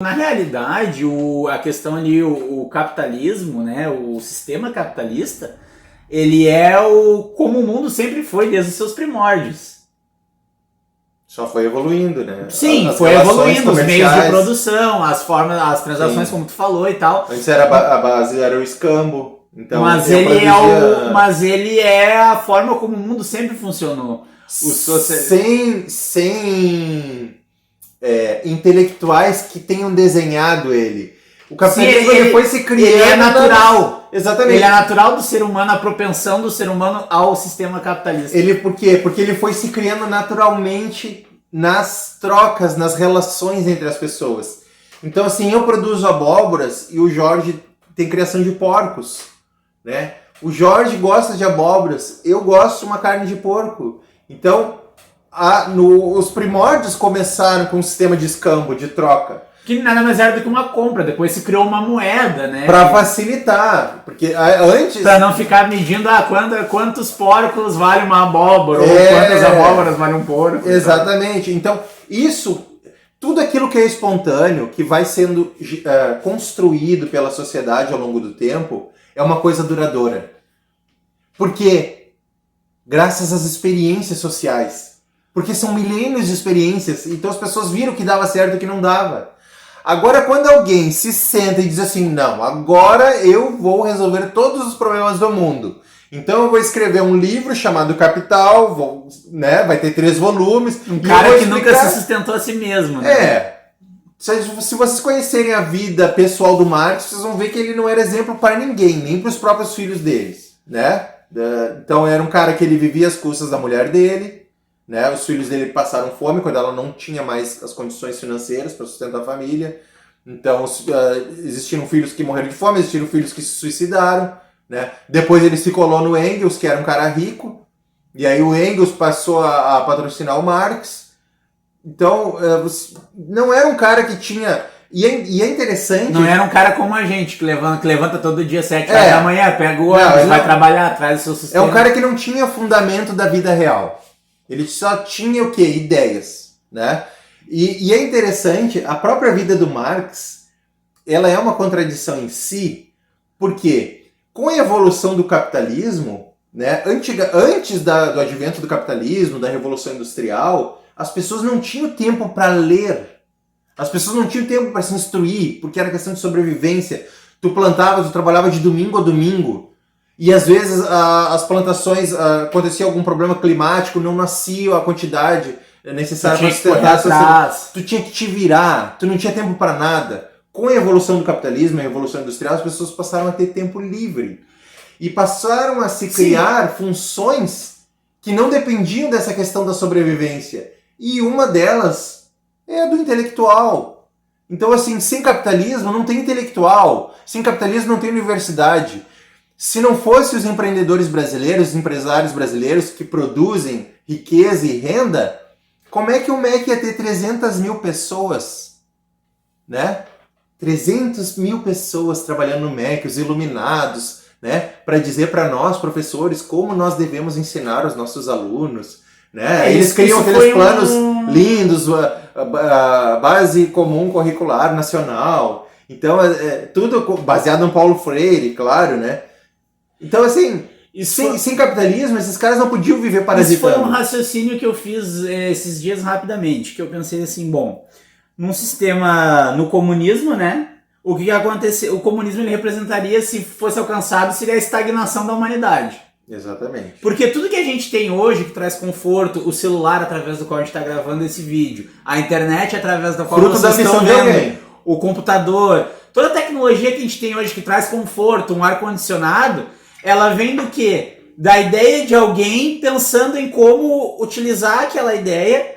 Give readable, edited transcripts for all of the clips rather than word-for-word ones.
Na realidade, a questão ali, o capitalismo, né, o sistema capitalista, ele é como o mundo sempre foi desde os seus primórdios. Só foi evoluindo, né? Sim, As foi evoluindo, os meios de comerciais. produção, as formas, as transações, Sim. como tu falou e tal. Antes era a base era o escambo. Então, Mas eu ele, produzia mas ele é a forma como o mundo sempre funcionou. sem intelectuais que tenham desenhado ele. O capitalismo Sim, ele foi se criando. Ele é natural. Exatamente. Ele é natural do ser humano, a propensão do ser humano ao sistema capitalista. Por quê? Porque ele foi se criando naturalmente nas trocas, nas relações entre as pessoas. Então, assim, eu produzo abóboras e o Jorge tem criação de porcos, né? O Jorge gosta de abóboras, eu gosto de uma carne de porco. Então, os primórdios começaram com um sistema de escambo, de troca. Que nada mais era do que uma compra, depois se criou uma moeda, né? Para facilitar, porque antes... Para não ficar medindo quantos porcos vale uma abóbora, ou quantas abóboras vale um porco. Exatamente, então isso... Tudo aquilo que é espontâneo, que vai sendo construído pela sociedade ao longo do tempo, é uma coisa duradoura. Porque, graças às experiências sociais, porque são milênios de experiências, então as pessoas viram que dava certo e que não dava. Agora, quando alguém se senta e diz assim, não, agora eu vou resolver todos os problemas do mundo. Então eu vou escrever um livro chamado Capital, vai ter 3 volumes. Um cara que nunca se sustentou a si mesmo, né? Se vocês conhecerem a vida pessoal do Marx, vocês vão ver que ele não era exemplo para ninguém, nem para os próprios filhos deles, né? Então era um cara que ele vivia às custas da mulher dele, né? Os filhos dele passaram fome quando ela não tinha mais as condições financeiras para sustentar a família. Então existiram filhos que morreram de fome, existiram filhos que se suicidaram. Né? Depois ele se colou no Engels, que era um cara rico, e aí o Engels passou a patrocinar o Marx. Então, não era um cara que tinha... E é interessante... Não era um cara como a gente, que levanta todo dia 7 horas da manhã, pega o ônibus, vai trabalhar, traz o seu sustento. É um cara que não tinha fundamento da vida real. Ele só tinha o quê? Ideias. Né? E é interessante, a própria vida do Marx, ela é uma contradição em si, porque... Com a evolução do capitalismo, né, antes do advento do capitalismo, da Revolução Industrial, as pessoas não tinham tempo para ler. As pessoas não tinham tempo para se instruir, porque era questão de sobrevivência. Tu trabalhava de domingo a domingo. E às vezes as plantações, acontecia algum problema climático, não nascia a quantidade necessária para sustentar a sociedade. Tu tinha que te virar, tu não tinha tempo para nada. Com a evolução do capitalismo, a revolução industrial, as pessoas passaram a ter tempo livre. E passaram a se criar funções que não dependiam dessa questão da sobrevivência. E uma delas é a do intelectual. Então, assim, sem capitalismo não tem intelectual. Sem capitalismo não tem universidade. Se não fosse os empreendedores brasileiros, os empresários brasileiros que produzem riqueza e renda, como é que o MEC ia ter 300 mil pessoas? Né? 300 mil pessoas trabalhando no MEC, os iluminados, né, para dizer para nós, professores, como nós devemos ensinar os nossos alunos. Né? Eles criam aqueles planos lindos, a base comum curricular nacional. Então, tudo baseado no Paulo Freire, claro. Né? Então, assim, sem capitalismo, esses caras não podiam viver parasitando. Isso foi um raciocínio que eu fiz esses dias rapidamente, que eu pensei assim, bom... Num sistema, no comunismo, né? O que aconteceu? O comunismo ele representaria, se fosse alcançado, seria a estagnação da humanidade. Exatamente. Porque tudo que a gente tem hoje, que traz conforto, o celular através do qual a gente está gravando esse vídeo, a internet através da qual vocês estão vendo, o computador, toda a tecnologia que a gente tem hoje que traz conforto, um ar-condicionado, ela vem do quê? Da ideia de alguém pensando em como utilizar aquela ideia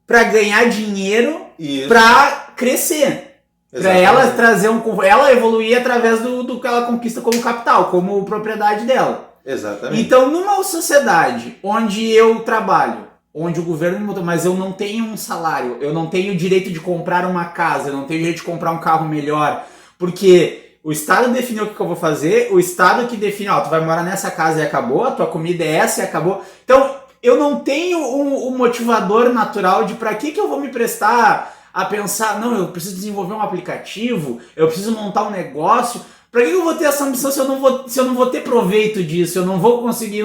para ganhar dinheiro, para crescer. Para ela trazer ela evoluir através do que ela conquista como capital, como propriedade dela. Exatamente. Então, numa sociedade onde eu trabalho, onde o governo me botou, mas eu não tenho um salário, eu não tenho o direito de comprar uma casa, eu não tenho o direito de comprar um carro melhor, porque o Estado definiu o que eu vou fazer, o Estado que define, tu vai morar nessa casa e acabou, a tua comida é essa e acabou. Então, eu não tenho um motivador natural de para que eu vou me prestar a pensar, não, eu preciso desenvolver um aplicativo, eu preciso montar um negócio. Pra que eu vou ter essa ambição se eu não vou ter proveito disso? Eu não vou conseguir,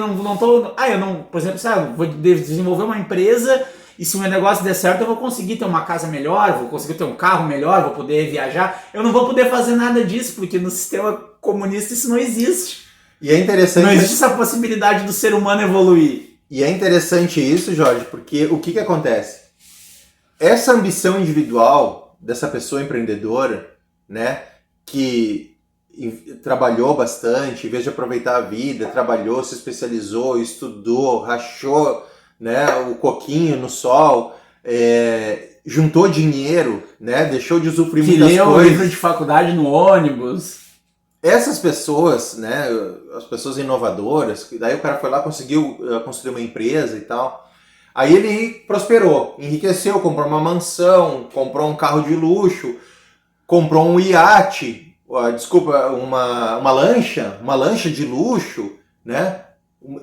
por exemplo, vou desenvolver uma empresa e se o meu negócio der certo eu vou conseguir ter uma casa melhor, vou conseguir ter um carro melhor, vou poder viajar. Eu não vou poder fazer nada disso, porque no sistema comunista isso não existe. E é interessante... Não existe essa possibilidade do ser humano evoluir. E é interessante isso, Jorge, porque o que acontece? Essa ambição individual dessa pessoa empreendedora, né, que trabalhou bastante, em vez de aproveitar a vida, trabalhou, se especializou, estudou, rachou, né, o coquinho no sol, juntou dinheiro, né, deixou de usufruir muitas coisas. Que leu o livro de faculdade no ônibus. Essas pessoas, né, as pessoas inovadoras, daí o cara foi lá, conseguiu construir uma empresa e tal. Aí ele prosperou, enriqueceu, comprou uma mansão, comprou um carro de luxo, comprou um iate, uma lancha de luxo, né?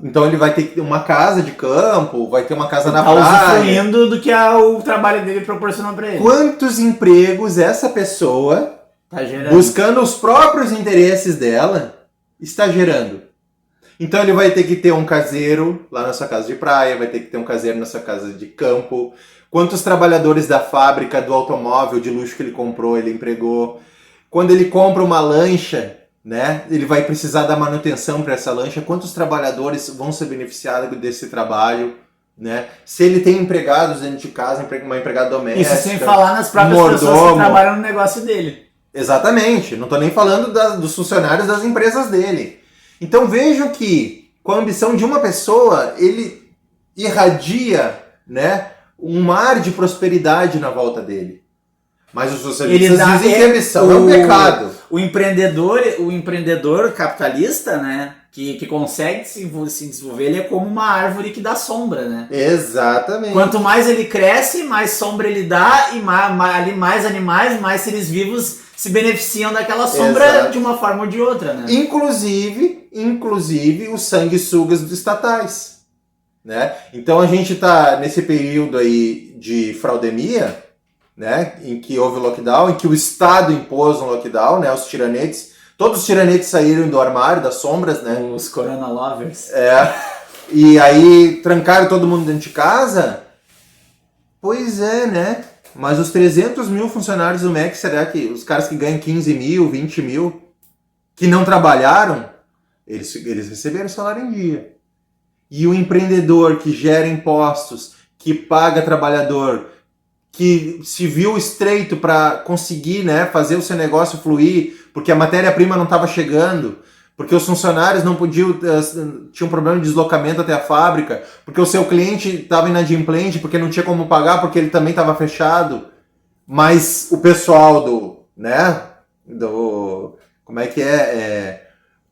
Então ele vai ter uma casa de campo, vai ter uma casa na praia. Usufruindo do que o trabalho dele proporcionou para ele. Quantos empregos essa pessoa, tá gerando, buscando os próprios interesses dela, está gerando? Então ele vai ter que ter um caseiro lá na sua casa de praia, vai ter que ter um caseiro na sua casa de campo. Quantos trabalhadores da fábrica, do automóvel de luxo que ele comprou, ele empregou? Quando ele compra uma lancha, né, ele vai precisar da manutenção para essa lancha. Quantos trabalhadores vão ser beneficiados desse trabalho? Né? Se ele tem empregados dentro de casa, uma empregada doméstica... Isso sem falar nas próprias pessoas que trabalham no negócio dele. Exatamente. Não estou nem falando dos funcionários das empresas dele. Então vejam que, com a ambição de uma pessoa, ele irradia, né, um mar de prosperidade na volta dele. Mas os socialistas dizem que a ambição é um pecado. O empreendedor capitalista, né, que consegue se desenvolver, ele é como uma árvore que dá sombra, né? Exatamente. Quanto mais ele cresce, mais sombra ele dá, e mais animais, mais seres vivos se beneficiam daquela sombra. Exato. De uma forma ou de outra, né? Inclusive os sanguessugas dos estatais, né? Então a gente está nesse período aí de fraudemia, né, em que houve lockdown, em que o Estado impôs um lockdown, né, os tiranetes, todos os tiranetes saíram do armário, das sombras, né? Os corona lovers. E aí trancaram todo mundo dentro de casa. Pois é, né? Mas os 300 mil funcionários do MEC, será que os caras que ganham 15 mil, 20 mil, que não trabalharam, eles receberam salário em dia. E o empreendedor que gera impostos, que paga trabalhador, que se viu estreito para conseguir, né, fazer o seu negócio fluir, porque a matéria-prima não estava chegando, porque os funcionários não podiam, tinham um problema de deslocamento até a fábrica, porque o seu cliente estava inadimplente, porque não tinha como pagar, porque ele também estava fechado. Mas o pessoal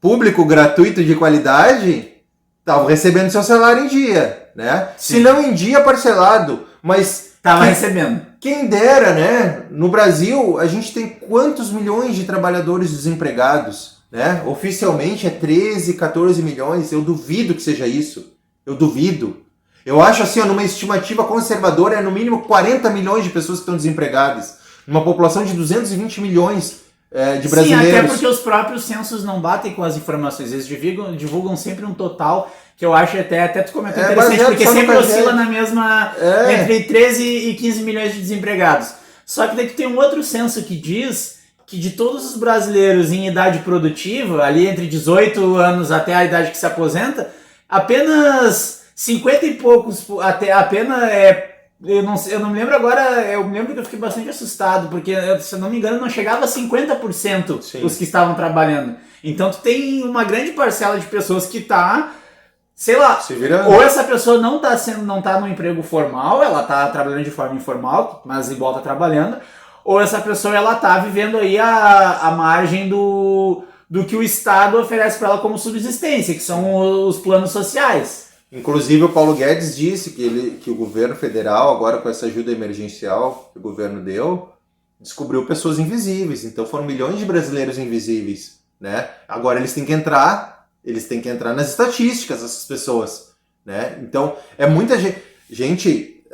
público gratuito de qualidade, estava recebendo seu salário em dia, né? Se não em dia, parcelado, mas... Estava recebendo. Quem dera, né? No Brasil, a gente tem quantos milhões de trabalhadores desempregados, né? Oficialmente é 13, 14 milhões. Eu duvido que seja isso. Eu duvido. Eu acho assim, numa estimativa conservadora, é no mínimo 40 milhões de pessoas que estão desempregadas. Numa população de 220 milhões de brasileiros. Sim, até porque os próprios censos não batem com as informações. Eles divulgam sempre um total... que eu acho até tu comentou interessante, porque sempre oscila na mesma... entre 13 e 15 milhões de desempregados. Só que daí tu tem um outro censo que diz que de todos os brasileiros em idade produtiva, ali entre 18 anos até a idade que se aposenta, apenas 50 e poucos, eu não me lembro agora, eu me lembro que eu fiquei bastante assustado, porque, se eu não me engano, não chegava a 50% Sim. os que estavam trabalhando. Então tu tem uma grande parcela de pessoas que tá... sei lá, ou essa pessoa não tá no emprego formal, ela tá trabalhando de forma informal, mas igual tá trabalhando, ou essa pessoa ela tá vivendo aí a margem do que o Estado oferece para ela como subsistência, que são os planos sociais. Inclusive o Paulo Guedes disse que o governo federal, agora com essa ajuda emergencial que o governo deu, descobriu pessoas invisíveis, então foram milhões de brasileiros invisíveis, né? Agora eles têm que entrar nas estatísticas, essas pessoas, né? Então, é muita gente...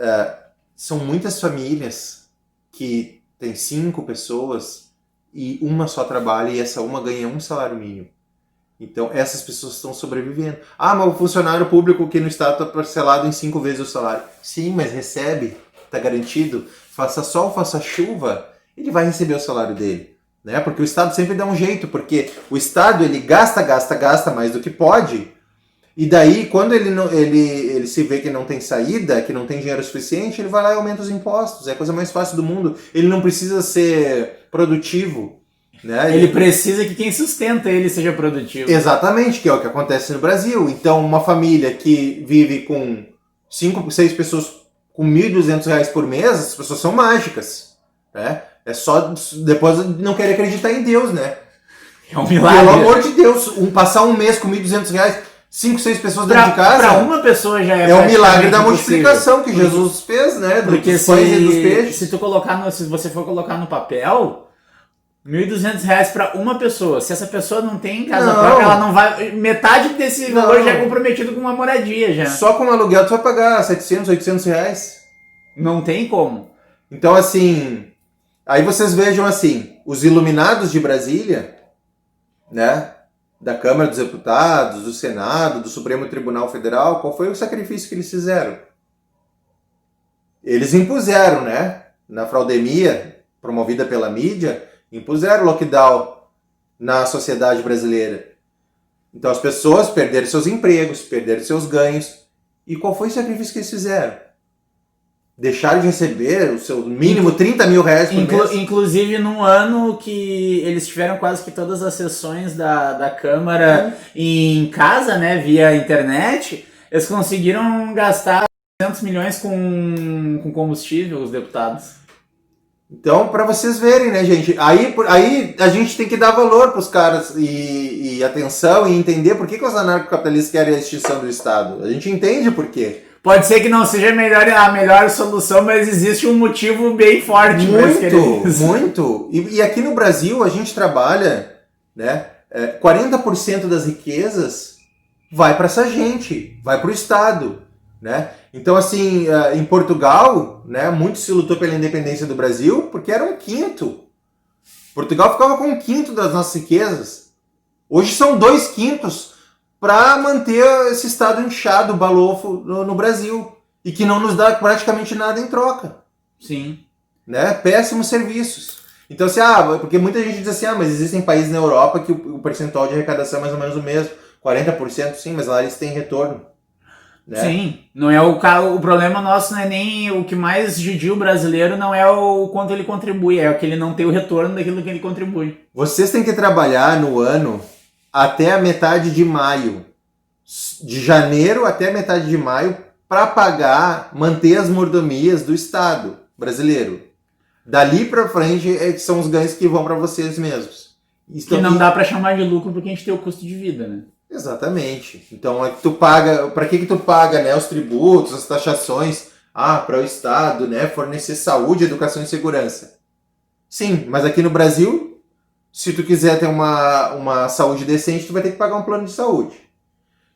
são muitas famílias que tem 5 pessoas e uma só trabalha e essa uma ganha um salário mínimo. Então, essas pessoas estão sobrevivendo. Ah, mas o funcionário público que no Estado está parcelado em 5 vezes o salário. Sim, mas recebe, está garantido. Faça sol, faça chuva, ele vai receber o salário dele. Né? Porque o Estado sempre dá um jeito, porque o Estado ele gasta mais do que pode. E daí, quando ele se vê que não tem saída, que não tem dinheiro suficiente, ele vai lá e aumenta os impostos. É a coisa mais fácil do mundo. Ele não precisa ser produtivo. Né? Ele precisa que quem sustenta ele seja produtivo. Exatamente, que é o que acontece no Brasil. Então, uma família que vive com 5, 6 pessoas com R$1.200 por mês, as pessoas são mágicas. Né? É só depois não querer acreditar em Deus, né? É um milagre. Pelo amor de Deus, passar um mês com R$1.200, 5, 6 pessoas dentro de casa. Para uma pessoa já é o milagre da multiplicação que Jesus fez, né? Porque dos pães e dos peixes. Se você for colocar no papel, R$1.200 para uma pessoa. Se essa pessoa não tem casa própria, ela não vai. Metade desse valor já é comprometido com uma moradia já. Só com aluguel tu vai pagar R$700, R$800. Não tem como. Então, assim, aí vocês vejam assim, os iluminados de Brasília, né? Da Câmara dos Deputados, do Senado, do Supremo Tribunal Federal, qual foi o sacrifício que eles fizeram? Eles impuseram, né? Na fraudemia promovida pela mídia, impuseram lockdown na sociedade brasileira. Então as pessoas perderam seus empregos, perderam seus ganhos. E qual foi o sacrifício que eles fizeram? Deixaram de receber o seu mínimo R$30.000 por mês? Inclusive num ano que eles tiveram quase que todas as sessões da Câmara em casa, né, via internet, eles conseguiram gastar 200 milhões com combustível, os deputados. Então, para vocês verem, né, gente? Aí a gente tem que dar valor para os caras e atenção e entender por que os anarcocapitalistas querem a extinção do Estado. A gente entende por quê. Pode ser que não seja a melhor solução, mas existe um motivo bem forte. Muito. E aqui no Brasil a gente trabalha, né? 40% das riquezas vai para essa gente, vai para o Estado, né? Então, assim, em Portugal, né, muito se lutou pela independência do Brasil porque era 1/5. Portugal ficava com 1/5 das nossas riquezas. Hoje são 2/5 para manter esse Estado inchado, balofo no Brasil. E que não nos dá praticamente nada em troca. Sim. Né? Péssimos serviços. Então, assim, porque muita gente diz assim, mas existem países na Europa que o percentual de arrecadação é mais ou menos o mesmo. 40%, sim, mas lá eles têm retorno. Né? Sim, não é o problema nosso, não é nem o que mais judia o brasileiro, não é o quanto ele contribui, é que ele não tem o retorno daquilo que ele contribui. Vocês têm que trabalhar no ano até a metade de maio, de janeiro até a metade de maio, para manter as mordomias do Estado brasileiro. Dali para frente são os ganhos que vão para vocês mesmos. Que não dá para chamar de lucro porque a gente tem o custo de vida, né? Exatamente. Então, tu paga, para que tu paga, né, os tributos, as taxações, para o Estado, né, fornecer saúde, educação e segurança. Sim, mas aqui no Brasil, se tu quiser ter uma saúde decente, tu vai ter que pagar um plano de saúde.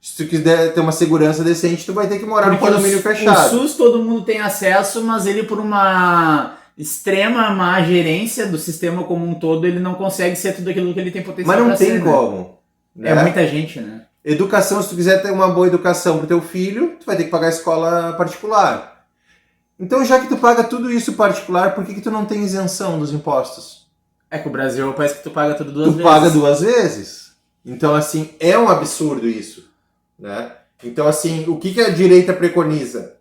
Se tu quiser ter uma segurança decente, tu vai ter que morar num condomínio fechado. O SUS todo mundo tem acesso, mas ele por uma extrema má gerência do sistema como um todo, ele não consegue ser tudo aquilo que ele tem potencial para ser. Mas não tem como. Né? É muita gente, né? Educação, se tu quiser ter uma boa educação pro teu filho, tu vai ter que pagar escola particular. Então, já que tu paga tudo isso particular, por que tu não tem isenção dos impostos? É que o Brasil parece que tu paga tudo duas vezes. Tu paga 2 vezes. Então, assim, é um absurdo isso. Né? Então, assim, o que a direita preconiza?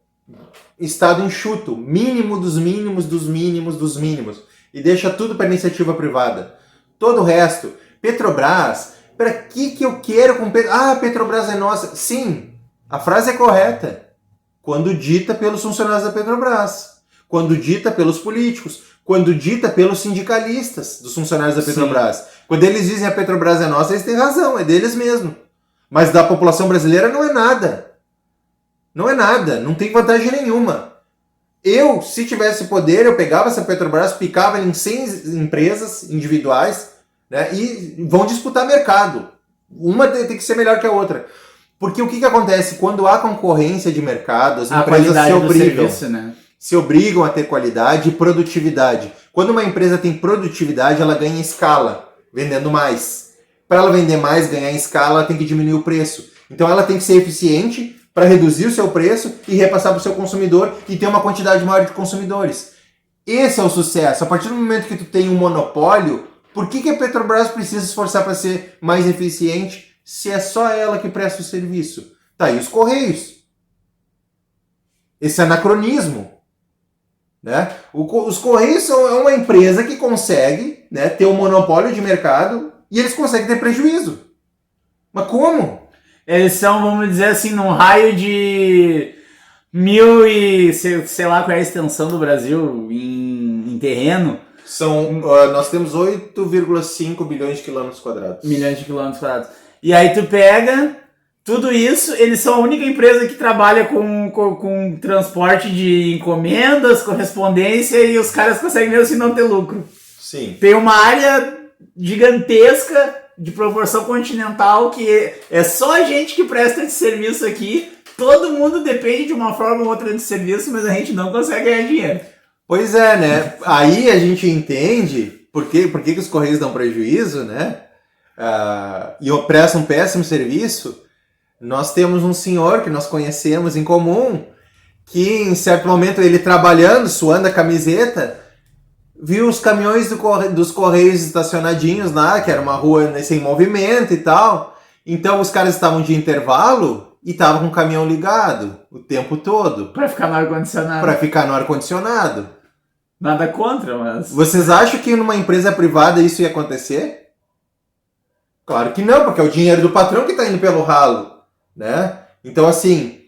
Estado enxuto, mínimo dos mínimos, dos mínimos, dos mínimos. E deixa tudo para iniciativa privada. Todo o resto, Petrobras, para que eu quero com Petrobras? Petrobras é nossa. Sim, a frase é correta. Quando dita pelos funcionários da Petrobras. Quando dita pelos políticos. Quando dita pelos sindicalistas dos funcionários da Petrobras. Sim. Quando eles dizem a Petrobras é nossa, eles têm razão, é deles mesmo. Mas da população brasileira não é nada. Não é nada, não tem vantagem nenhuma. Eu, se tivesse poder, eu pegava essa Petrobras, picava em 100 empresas individuais, né, e vão disputar mercado. Uma tem que ser melhor que a outra. Porque o que acontece? Quando há concorrência de mercado, as empresas se obrigam. Serviço, né? se obrigam a ter qualidade e produtividade. Quando uma empresa tem produtividade, ela ganha em escala, vendendo mais. Para ela vender mais, ganhar em escala, ela tem que diminuir o preço. Então ela tem que ser eficiente para reduzir o seu preço e repassar para o seu consumidor e ter uma quantidade maior de consumidores. Esse é o sucesso. A partir do momento que tu tem um monopólio, por que a Petrobras precisa se esforçar para ser mais eficiente se é só ela que presta o serviço? Tá aí os Correios. Esse anacronismo. Né? Os Correios são uma empresa que consegue, né, ter um monopólio de mercado e eles conseguem ter prejuízo. Mas como? Eles são, vamos dizer assim, num raio de 1.000 e... sei lá qual é a extensão do Brasil em terreno. Nós temos 8,5 bilhões de quilômetros quadrados. Milhões de quilômetros quadrados. E aí tu pega tudo isso, eles são a única empresa que trabalha com transporte de encomendas, correspondência, e os caras conseguem mesmo assim não ter lucro. Sim. Tem uma área gigantesca de proporção continental que é só a gente que presta esse serviço aqui. Todo mundo depende de uma forma ou outra de serviço, mas a gente não consegue ganhar dinheiro. Pois é, né? Aí a gente entende por que os Correios dão prejuízo, né? E prestam um péssimo serviço. Nós temos um senhor que nós conhecemos em comum, que em certo momento ele trabalhando, suando a camiseta, viu os caminhões dos Correios estacionadinhos lá, que era uma rua sem movimento e tal. Então os caras estavam de intervalo e estavam com o caminhão ligado o tempo todo. Para ficar no ar-condicionado. Para ficar no ar-condicionado. Nada contra, mas... Vocês acham que numa empresa privada isso ia acontecer? Claro que não, porque é o dinheiro do patrão que está indo pelo ralo, né? Então, assim,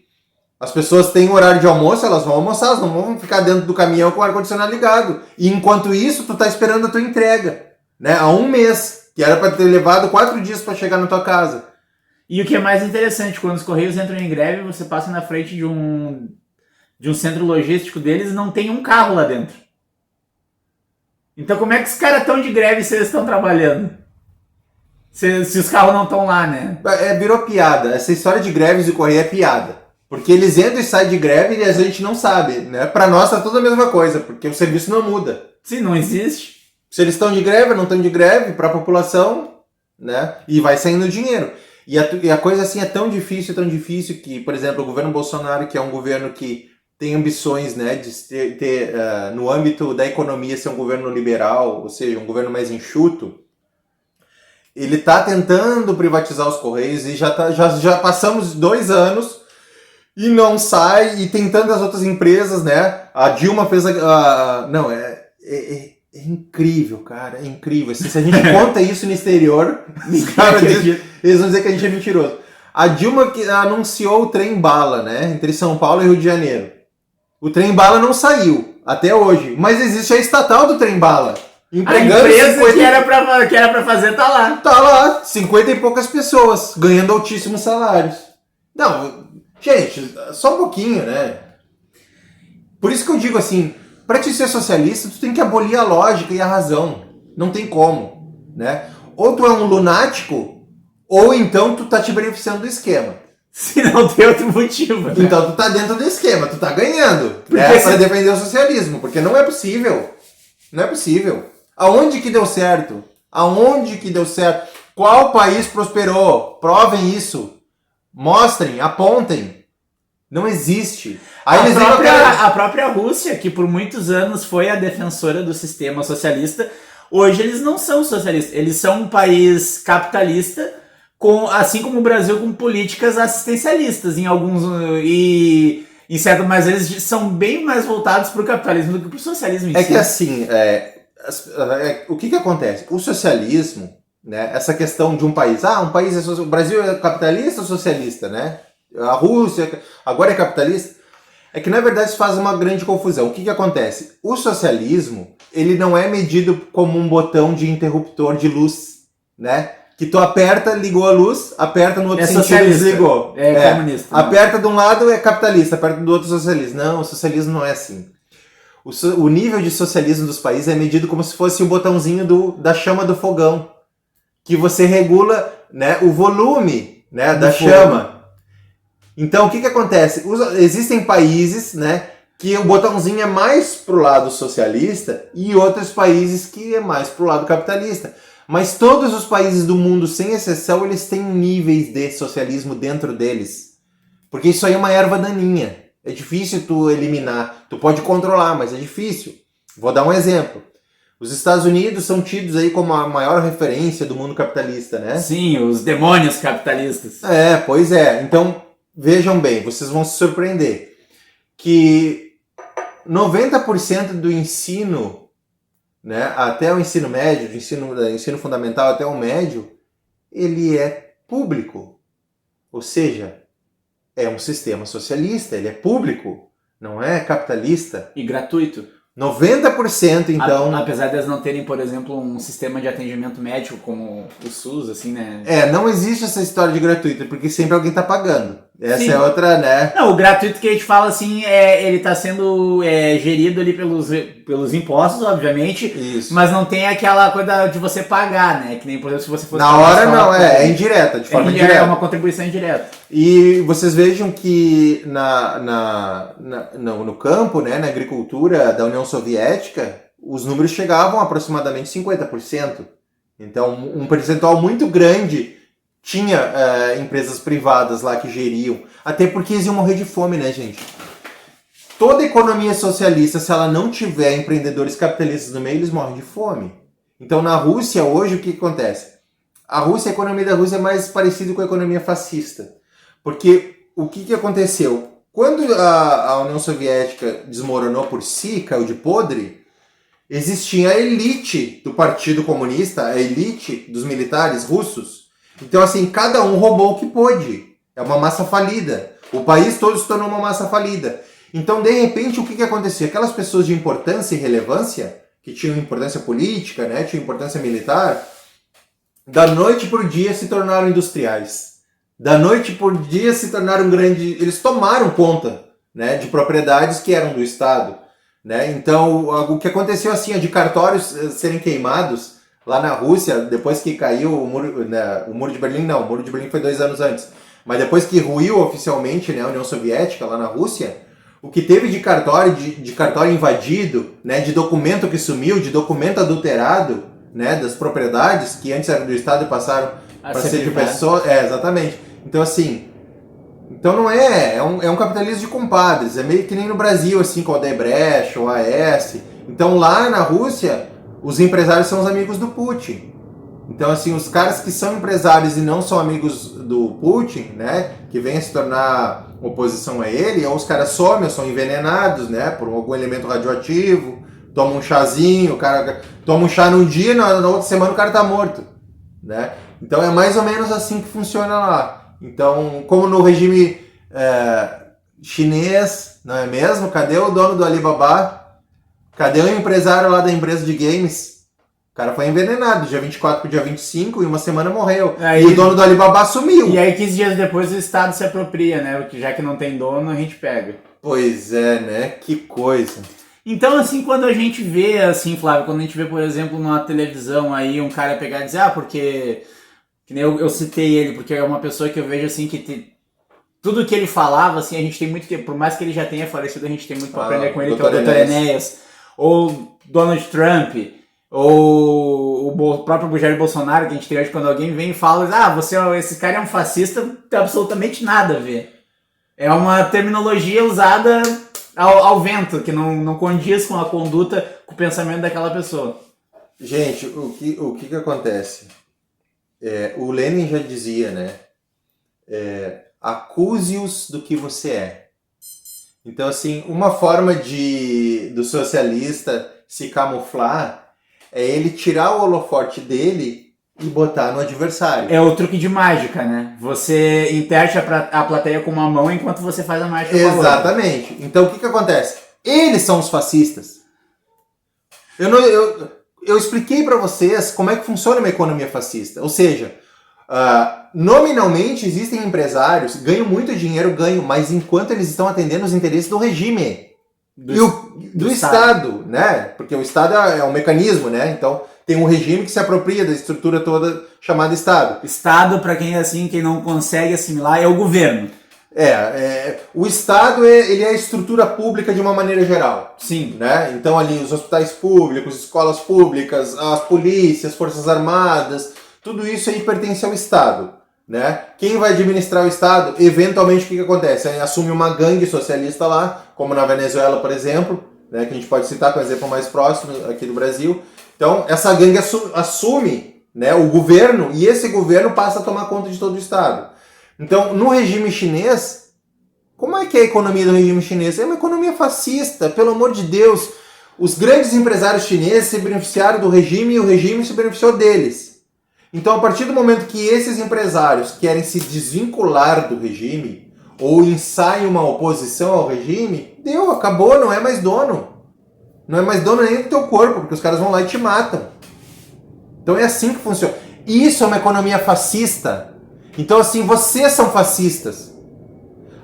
as pessoas têm horário de almoço, elas vão almoçar, elas não vão ficar dentro do caminhão com o ar-condicionado ligado. E enquanto isso, tu tá esperando a tua entrega, né? Há um mês, que era para ter levado 4 dias para chegar na tua casa. E o que é mais interessante, quando os Correios entram em greve, você passa na frente de um centro logístico deles e não tem um carro lá dentro. Então como é que os caras estão de greve se eles estão trabalhando? Se os carros não estão lá, né? Virou piada. Essa história de greves e Correio é piada. Porque eles entram e saem de greve e a gente não sabe, né? Pra nós tá tudo a mesma coisa, porque o serviço não muda. Sim, não existe. Se eles estão de greve ou não estão de greve, pra população, né? E vai saindo dinheiro. E a coisa assim é tão difícil que, por exemplo, o governo Bolsonaro, que é um governo que tem ambições, né, de ter no âmbito da economia ser um governo liberal, ou seja, um governo mais enxuto, ele está tentando privatizar os Correios e já passamos 2 anos e não sai, e tem tantas outras empresas, né? A Dilma fez não, é incrível, cara, é incrível. Se a gente conta isso no exterior, eles vão dizer que a gente é mentiroso. A Dilma que anunciou o trem-bala, né, entre São Paulo e Rio de Janeiro. O trem-bala não saiu, até hoje, mas existe a estatal do trem-bala. A empresa que era pra fazer tá lá. Tá lá, 50 e poucas pessoas, ganhando altíssimos salários. Não, gente, só um pouquinho, né? Por isso que eu digo assim, pra te ser socialista, tu tem que abolir a lógica e a razão. Não tem como, né? Ou tu é um lunático, ou então tu tá te beneficiando do esquema. Se não tem outro motivo, né? Então tu tá dentro do esquema, tu tá ganhando, né? Pra defender o socialismo, porque não é possível. Não é possível. Aonde que deu certo? Aonde que deu certo? Qual país prosperou? Provem isso. Mostrem, apontem. Não existe. Aí a própria Rússia, que por muitos anos foi a defensora do sistema socialista, hoje eles não são socialistas. Eles são um país capitalista, assim como o Brasil, com políticas assistencialistas em alguns... mas eles são bem mais voltados para o capitalismo do que para o socialismo em si. É que assim... o que acontece? O socialismo, né, essa questão de um país, o Brasil é capitalista ou socialista, né? A Rússia agora é capitalista, é que na verdade se faz uma grande confusão. O que acontece? O socialismo, ele não é medido como um botão de interruptor de luz, né? Que tu aperta, ligou a luz, aperta no outro sentido, desligou. É comunista. Aperta de um lado é capitalista, aperta do outro socialista. Não, o socialismo não é assim. O nível de socialismo dos países é medido como se fosse o botãozinho da chama do fogão, que você regula, né, o volume, né, da chama. Então, o que acontece? Existem países, né, que o botãozinho é mais pro lado socialista e outros países que é mais pro lado capitalista. Mas todos os países do mundo, sem exceção, eles têm níveis de socialismo dentro deles. Porque isso aí é uma erva daninha. É difícil tu eliminar. Tu pode controlar, mas é difícil. Vou dar um exemplo. Os Estados Unidos são tidos aí como a maior referência do mundo capitalista, né? Sim, os demônios capitalistas. Pois é. Então, vejam bem, vocês vão se surpreender. Que 90% do ensino, né, até o ensino médio, do ensino fundamental até o médio, ele é público. Ou seja, é um sistema socialista, ele é público, não é capitalista. E gratuito. 90%, então... Apesar de eles não terem, por exemplo, um sistema de atendimento médico como o SUS, assim, né? Não existe essa história de gratuito, porque sempre alguém tá pagando. Essa Sim. é outra, né? Não, o gratuito que a gente fala, assim, ele tá sendo gerido ali pelos impostos, obviamente. Isso. Mas não tem aquela coisa de você pagar, né? Que nem, por exemplo, se você fosse... Na hora não, é indireta, de forma indireta. É uma contribuição indireta. E vocês vejam que no campo, né, na agricultura da União Soviética, os números chegavam a aproximadamente 50%. Então, um percentual muito grande tinha empresas privadas lá que geriam. Até porque eles iam morrer de fome, né, gente? Toda economia socialista, se ela não tiver empreendedores capitalistas no meio, eles morrem de fome. Então, na Rússia, hoje, o que acontece? A economia da Rússia é mais parecida com a economia fascista. Porque o que aconteceu? Quando a União Soviética desmoronou por si, caiu de podre, existia a elite do Partido Comunista, a elite dos militares russos. Então, assim, cada um roubou o que pôde. É uma massa falida. O país todo se tornou uma massa falida. Então, de repente, o que acontecia? Aquelas pessoas de importância e relevância, que tinham importância política, né, tinham importância militar, da noite por dia se tornaram industriais. Da noite por dia se tornaram grandes... Eles tomaram conta, né, de propriedades que eram do Estado. Né? Então, o que aconteceu assim, de cartórios serem queimados lá na Rússia, depois que caiu o Muro de Berlim, não, o Muro de Berlim foi 2 anos antes. Mas depois que ruiu oficialmente, né, a União Soviética lá na Rússia, o que teve de cartório invadido, né, de documento que sumiu, de documento adulterado, né, das propriedades que antes eram do Estado e passaram para ser de pessoas. Exatamente. Então, assim, não é um capitalismo de compadres, é meio que nem no Brasil, assim, com a Odebrecht ou a AES. Então, lá na Rússia, os empresários são os amigos do Putin. Então, assim, os caras que são empresários e não são amigos do Putin, né, que vêm a se tornar oposição a ele, ou os caras somem ou são envenenados, né, por algum elemento radioativo, tomam um chazinho, o cara toma um chá num dia, na outra semana o cara tá morto, né. Então, é mais ou menos assim que funciona lá. Então, como no regime chinês, não é mesmo? Cadê o dono do Alibaba? Cadê o empresário lá da empresa de games? O cara foi envenenado, dia 24 para dia 25, e uma semana morreu. Aí, e o dono do Alibaba sumiu. E aí 15 dias depois o Estado se apropria, né? Porque já que não tem dono, a gente pega. Pois é, né? Que coisa. Então, assim, quando a gente vê, assim, Flávio, quando a gente vê, por exemplo, numa televisão aí, um cara pegar e dizer, porque... Que nem eu citei ele, porque é uma pessoa que eu vejo, assim, que tudo que ele falava, assim, a gente tem muito que... Por mais que ele já tenha falecido, a gente tem muito pra aprender com ele, que é o Dr. Enéas. Ou Donald Trump, ou o próprio Jair Bolsonaro, que a gente tem hoje, quando alguém vem e fala, esse cara é um fascista, não tem absolutamente nada a ver. É uma terminologia usada ao vento, que não condiz com a conduta, com o pensamento daquela pessoa. Gente, o que acontece? O Lenin já dizia, né? Acuse-os do que você é. Então, assim, uma forma do socialista se camuflar é ele tirar o holofote dele e botar no adversário. É o truque de mágica, né? Você interte a plateia com uma mão enquanto você faz a mágica com a outra. Exatamente. Então, o que acontece? Eles são os fascistas. Eu expliquei para vocês como é que funciona uma economia fascista. Ou seja, nominalmente existem empresários, ganham muito dinheiro, mas enquanto eles estão atendendo os interesses do regime. Do Estado, né? Porque o Estado é um mecanismo, né? Então tem um regime que se apropria da estrutura toda chamada Estado. Estado, para quem não consegue assimilar, é o governo. O Estado ele é a estrutura pública de uma maneira geral. Sim. Né? Então ali os hospitais públicos, escolas públicas, as polícias, forças armadas, tudo isso aí pertence ao Estado. Né? Quem vai administrar o Estado, eventualmente o que acontece? Aí assume uma gangue socialista lá, como na Venezuela, por exemplo, né? Que a gente pode citar com um exemplo mais próximo aqui do Brasil. Então essa gangue assume, né, o governo, e esse governo passa a tomar conta de todo o Estado. Então, no regime chinês, como é que é a economia do regime chinês? É uma economia fascista, pelo amor de Deus. Os grandes empresários chineses se beneficiaram do regime e o regime se beneficiou deles. Então, a partir do momento que esses empresários querem se desvincular do regime ou ensaiam uma oposição ao regime, deu, acabou, não é mais dono. Não é mais dono nem do teu corpo, porque os caras vão lá e te matam. Então é assim que funciona. Isso é uma economia fascista. Então, assim, vocês são fascistas.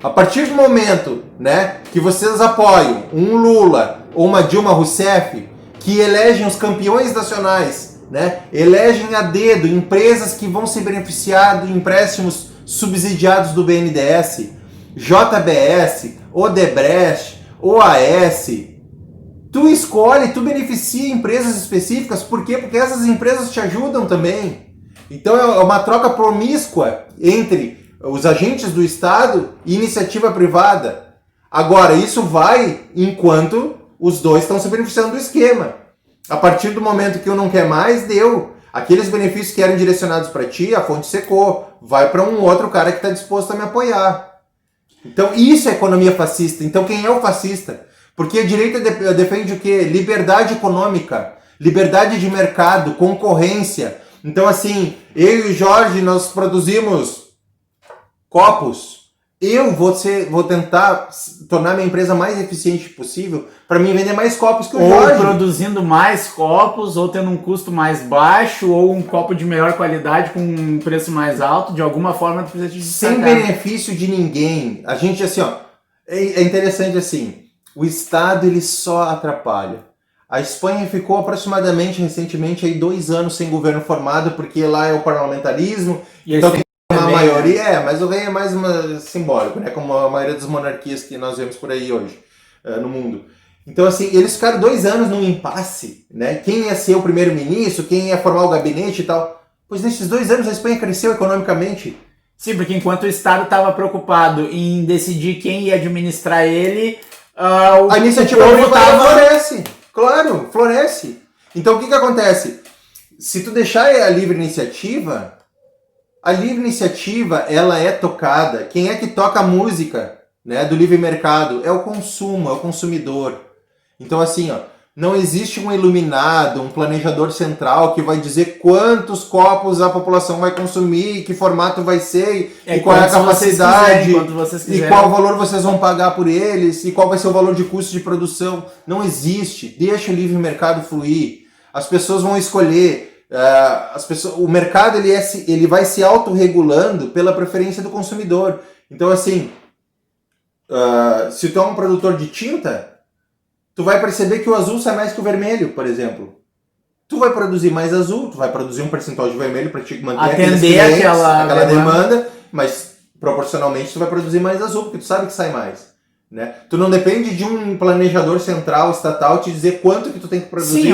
A partir do momento, né, que vocês apoiam um Lula ou uma Dilma Rousseff, que elegem os campeões nacionais, né, elegem a dedo empresas que vão se beneficiar de empréstimos subsidiados do BNDES, JBS, Odebrecht, OAS, tu escolhe, tu beneficia empresas específicas, por quê? Porque essas empresas te ajudam também. Então é uma troca promíscua entre os agentes do Estado e iniciativa privada. Agora, isso vai enquanto os dois estão se beneficiando do esquema. A partir do momento que um não quer mais, deu. Aqueles benefícios que eram direcionados para ti, a fonte secou. Vai para um outro cara que está disposto a me apoiar. Então isso é economia fascista. Então quem é o fascista? Porque a direita defende o quê? Liberdade econômica, liberdade de mercado, concorrência. Então, assim, eu e o Jorge, nós produzimos copos. Eu vou tentar tornar minha empresa mais eficiente possível para mim vender mais copos que o Jorge. Ou produzindo mais copos, ou tendo um custo mais baixo, ou um copo de melhor qualidade com um preço mais alto. De alguma forma, tu precisa te destacar. Sem benefício de ninguém. A gente, assim, ó, é interessante assim, o Estado ele só atrapalha. A Espanha ficou aproximadamente, recentemente, aí 2 anos sem governo formado, porque lá é o parlamentarismo, e então tem uma maioria, mas o rei é mais simbólico, né? Como a maioria das monarquias que nós vemos por aí hoje, no mundo. Então, assim, eles ficaram 2 anos num impasse, né? Quem ia ser o primeiro-ministro, quem ia formar o gabinete e tal. Pois nesses 2 anos a Espanha cresceu economicamente. Sim, porque enquanto o Estado estava preocupado em decidir quem ia administrar ele, a iniciativa privada floresce. Claro, floresce. Então o que acontece? Se tu deixar a livre iniciativa ela é tocada. Quem é que toca a música, né, do livre mercado? É o consumo, é o consumidor. Então assim, ó, não existe um iluminado, um planejador central que vai dizer quantos copos a população vai consumir, que formato vai ser, e qual é a capacidade, e qual valor vocês vão pagar por eles, e qual vai ser o valor de custo de produção. Não existe. Deixa o livre mercado fluir. As pessoas vão escolher. O mercado ele vai se autorregulando pela preferência do consumidor. Então assim, se tu é um produtor de tinta, tu vai perceber que o azul sai mais que o vermelho, por exemplo. Tu vai produzir mais azul, tu vai produzir um percentual de vermelho para te manter atender aquela demanda, mas proporcionalmente tu vai produzir mais azul, porque tu sabe que sai mais. Né? Tu não depende de um planejador central, estatal, te dizer quanto que tu tem que produzir. Sim,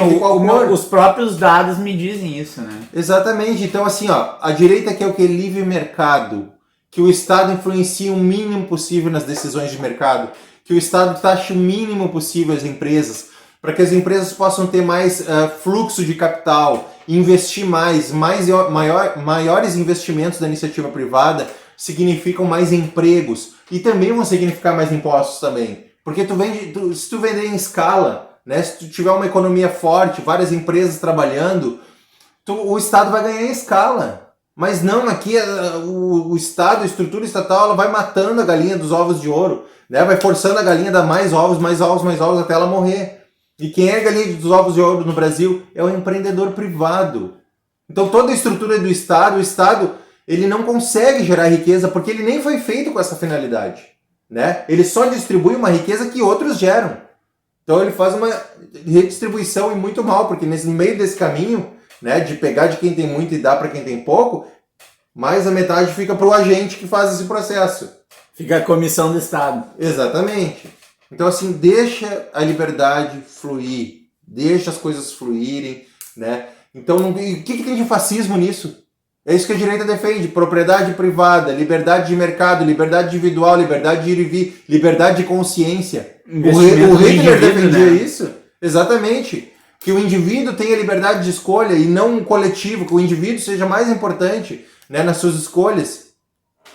os próprios dados me dizem isso, né? Exatamente. Então assim, ó, a direita quer o que? Livre mercado. Que o Estado influencie o mínimo possível nas decisões de mercado. Que o Estado taxe o mínimo possível as empresas, para que as empresas possam ter mais fluxo de capital, investir maiores investimentos da iniciativa privada significam mais empregos e também vão significar mais impostos também. Porque se tu vender em escala, né, se tu tiver uma economia forte, várias empresas trabalhando, o Estado vai ganhar em escala. Mas não, aqui o Estado, a estrutura estatal, ela vai matando a galinha dos ovos de ouro. Né? Vai forçando a galinha a dar mais ovos, até ela morrer. E quem é a galinha dos ovos de ouro no Brasil? É o empreendedor privado. Então toda a estrutura do Estado, o Estado ele não consegue gerar riqueza porque ele nem foi feito com essa finalidade. Né? Ele só distribui uma riqueza que outros geram. Então ele faz uma redistribuição e muito mal, porque no meio desse caminho, né, de pegar de quem tem muito e dar para quem tem pouco, mais a metade fica para o agente que faz esse processo. Fica a comissão do Estado. Exatamente. Então, assim, deixa a liberdade fluir, deixa as coisas fluírem, né? Então, o que tem de fascismo nisso? É isso que a direita defende: propriedade privada, liberdade de mercado, liberdade individual, liberdade de ir e vir, liberdade de consciência. O Hitler defendia, né? Isso. Exatamente. Que o indivíduo tenha liberdade de escolha e não um coletivo, que o indivíduo seja mais importante, né, nas suas escolhas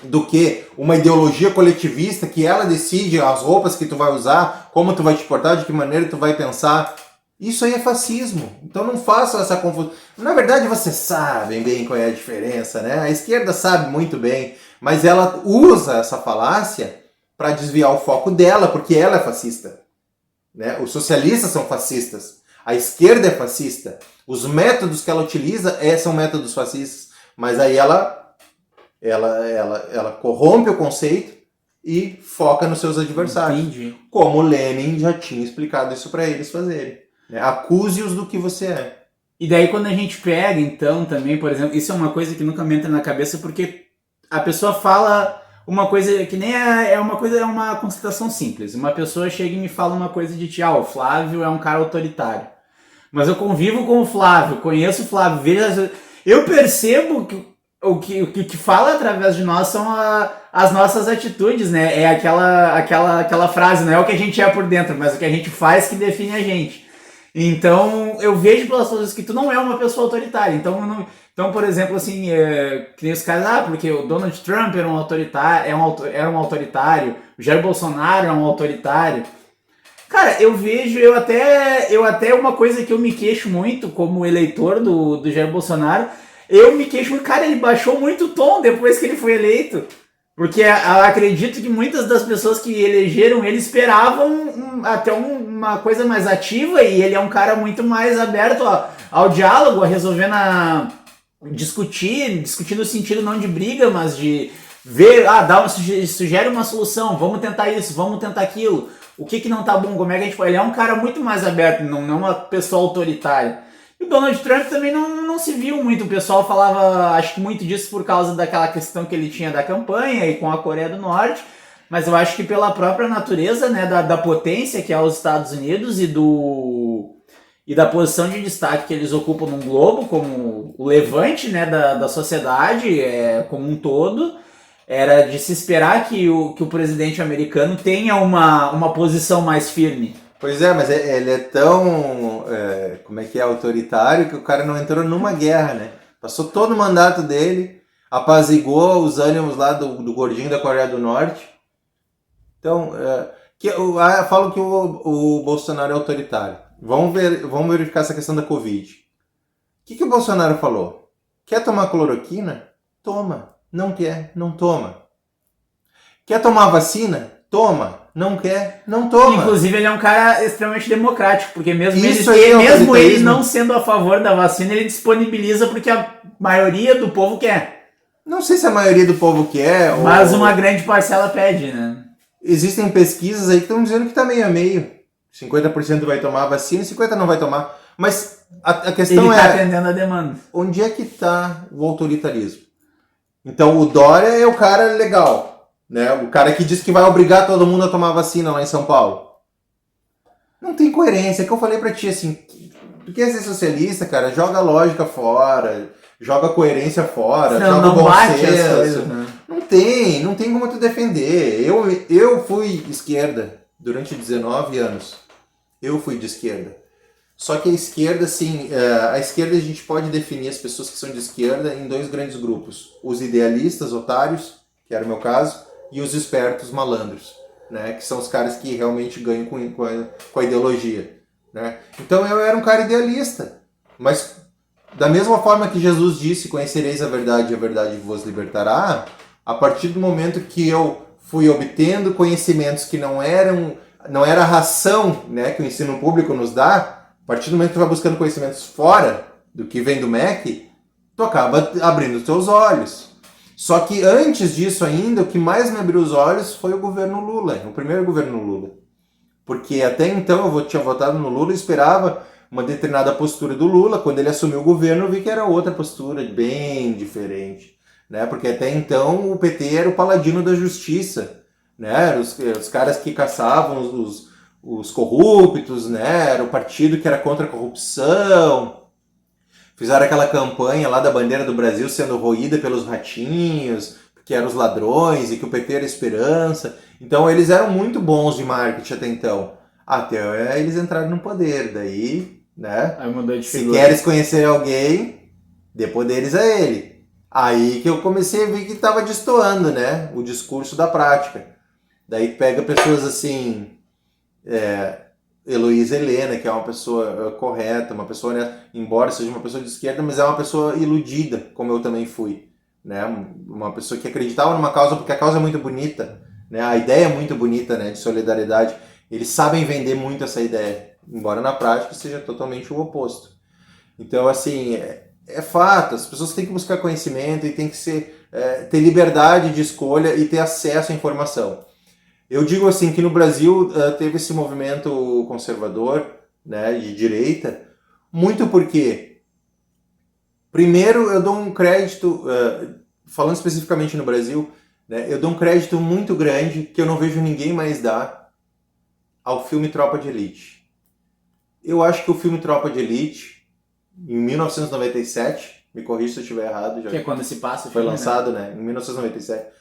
do que uma ideologia coletivista que ela decide as roupas que tu vai usar, como tu vai te portar, de que maneira tu vai pensar. Isso aí é fascismo. Então não façam essa confusão. Na verdade, vocês sabem bem qual é a diferença, né? A esquerda sabe muito bem, mas ela usa essa falácia para desviar o foco dela, porque ela é fascista, né? Os socialistas são fascistas. A esquerda é fascista. Os métodos que ela utiliza são métodos fascistas. Mas aí ela corrompe o conceito e foca nos seus adversários. Entendi. Como Lenin já tinha explicado isso para eles fazerem. Acuse-os do que você é. E daí quando a gente pega, então, também, por exemplo, isso é uma coisa que nunca me entra na cabeça, porque a pessoa fala uma coisa que nem é uma constatação simples. Uma pessoa chega e me fala uma coisa de ti, o Flávio é um cara autoritário. Mas eu convivo com o Flávio, conheço o Flávio, eu percebo que o que fala através de nós são as nossas atitudes, né? É aquela frase, não é o que a gente é por dentro, mas o que a gente faz que define a gente. Então, eu vejo pelas coisas que tu não é uma pessoa autoritária. Então, por exemplo, assim, que nem os caras, porque o Donald Trump era um autoritário, o Jair Bolsonaro é um autoritário. Cara, eu até uma coisa que eu me queixo muito como eleitor do Jair Bolsonaro, eu me queixo muito, cara, ele baixou muito o tom depois que ele foi eleito. Porque eu acredito que muitas das pessoas que elegeram ele esperavam até uma coisa mais ativa, e ele é um cara muito mais aberto ao diálogo, a resolver discutir no sentido não de briga, mas de ver, sugere uma solução, vamos tentar isso, vamos tentar aquilo. O que não tá bom, como é que a gente pode... Ele é um cara muito mais aberto, não é uma pessoa autoritária. E o Donald Trump também não se viu muito. O pessoal falava, acho que muito disso por causa daquela questão que ele tinha da campanha e com a Coreia do Norte. Mas eu acho que pela própria natureza, né, da potência que é os Estados Unidos e da posição de destaque que eles ocupam no globo, como o levante, né, da sociedade como um todo, era de se esperar que o presidente americano tenha uma posição mais firme. Pois é, mas ele é tão, autoritário, que o cara não entrou numa guerra, né? Passou todo o mandato dele, apaziguou os ânimos lá do gordinho da Coreia do Norte. Então, eu falo que o Bolsonaro é autoritário. Vamos verificar essa questão da Covid. O que o Bolsonaro falou? Quer tomar cloroquina? Toma. Não quer? Não toma. Quer tomar vacina? Toma. Não quer? Não toma. Inclusive, ele é um cara extremamente democrático, porque mesmo ele não sendo a favor da vacina, ele disponibiliza porque a maioria do povo quer. Não sei se a maioria do povo quer. Mas uma grande parcela pede, né? Existem pesquisas aí que estão dizendo que tá meio a meio. 50% vai tomar a vacina e 50% não vai tomar. Mas a questão ele tá atendendo a demanda. Onde é que está o autoritarismo? Então o Dória é o cara legal, né? O cara que diz que vai obrigar todo mundo a tomar vacina lá em São Paulo. Não tem coerência. É que eu falei pra ti assim, tu quer ser socialista, cara? Joga a lógica fora, joga a coerência fora, joga o bom senso. Né? Não tem como tu defender. Eu fui esquerda durante 19 anos. Eu fui de esquerda. Só que a esquerda, assim, a esquerda a gente pode definir as pessoas que são de esquerda em dois grandes grupos. Os idealistas, otários, que era o meu caso, e os espertos, malandros, né? Que são os caras que realmente ganham com a ideologia. Né? Então eu era um cara idealista, mas da mesma forma que Jesus disse, conhecereis a verdade e a verdade vos libertará, a partir do momento que eu fui obtendo conhecimentos que não era a ração, né, que o ensino público nos dá, a partir do momento que tu vai buscando conhecimentos fora do que vem do MEC, tu acaba abrindo os teus olhos. Só que antes disso ainda, o que mais me abriu os olhos foi o governo Lula, o primeiro governo Lula. Porque até então eu tinha votado no Lula e esperava uma determinada postura do Lula. Quando ele assumiu o governo, eu vi que era outra postura, bem diferente. Né? Porque até então o PT era o paladino da justiça. né? Os caras que caçavam os corruptos, né? Era o partido que era contra a corrupção. Fizeram aquela campanha lá da bandeira do Brasil sendo roída pelos ratinhos, que eram os ladrões e que o PT era a esperança. Então eles eram muito bons de marketing até então. Até eles entraram no poder. Daí, né? Aí mudou de se figura. queres conhecer alguém, dê poderes a ele. Aí que eu comecei a ver que estava destoando, né? O discurso da prática. Daí pega pessoas assim... Heloísa Helena, que é uma pessoa correta, uma pessoa, né, embora seja uma pessoa de esquerda, mas é uma pessoa iludida, como eu também fui, né, uma pessoa que acreditava numa causa porque a causa é muito bonita, né, a ideia é muito bonita, né, de solidariedade, eles sabem vender muito essa ideia, embora na prática seja totalmente o oposto. Então, assim, é fato, as pessoas têm que buscar conhecimento e têm que ter liberdade de escolha e ter acesso à informação. Eu digo assim que no Brasil teve esse movimento conservador, né, de direita, muito porque, primeiro, eu dou um crédito, falando especificamente no Brasil, né, eu dou um crédito muito grande que eu não vejo ninguém mais dar ao filme Tropa de Elite. Eu acho que o filme Tropa de Elite, em 1997, me corrija se eu estiver errado, já que é quando se passa o foi filme, lançado, né, em 1997.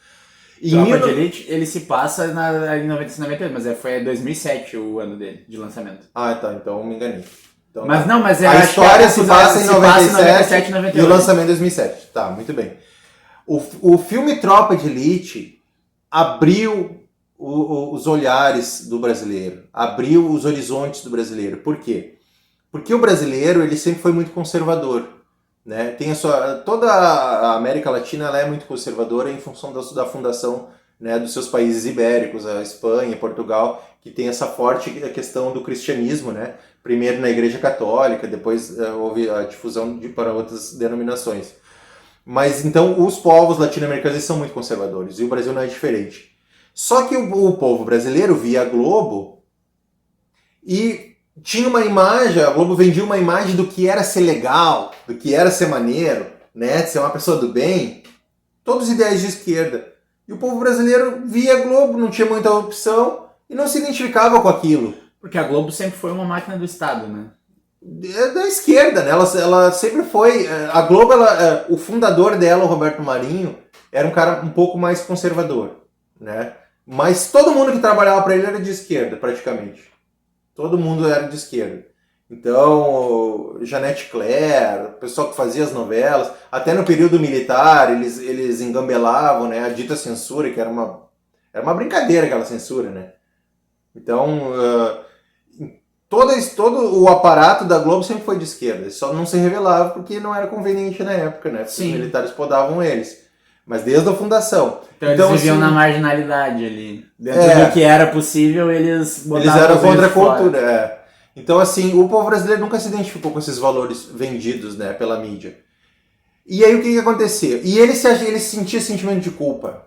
Tropa de Elite, ele se passa em 98, mas foi 2007 o ano dele, de lançamento. Ah, tá, então me enganei. Então, mas tá. não, mas a história se passa em 97 98. E o lançamento em 2007. Tá, muito bem. O filme Tropa de Elite abriu os olhares do brasileiro, abriu os horizontes do brasileiro. Por quê? Porque o brasileiro ele sempre foi muito conservador. Né? Tem toda a América Latina ela é muito conservadora em função da fundação, né, dos seus países ibéricos, a Espanha, Portugal, que tem essa forte questão do cristianismo, né? Primeiro na Igreja Católica, depois houve a difusão para outras denominações. Mas então os povos latino-americanos são muito conservadores e o Brasil não é diferente. Só que o povo brasileiro via a Globo e tinha uma imagem, a Globo vendia uma imagem do que era ser legal, do que era ser maneiro, né, de ser uma pessoa do bem, todos ideais de esquerda. E o povo brasileiro via a Globo, não tinha muita opção e não se identificava com aquilo. Porque a Globo sempre foi uma máquina do Estado, né? Da esquerda, né? Ela sempre foi... A Globo, o fundador dela, o Roberto Marinho, era um cara um pouco mais conservador, né? Mas todo mundo que trabalhava para ele era de esquerda, praticamente. Todo mundo era de esquerda. Então, Janete Claire, o pessoal que fazia as novelas, até no período militar, eles engambelavam, né, a dita censura, que era uma brincadeira aquela censura, né? Então, todo o aparato da Globo sempre foi de esquerda, só não se revelava porque não era conveniente na época, né? Porque os militares podavam eles. Mas desde a fundação. Então eles viviam assim, na marginalidade ali. Dentro do que era possível, eles botavam. Eles eram contra a cultura, Então, assim, o povo brasileiro nunca se identificou com esses valores vendidos, né, pela mídia. E aí o que aconteceu? E ele sentia sentimento de culpa,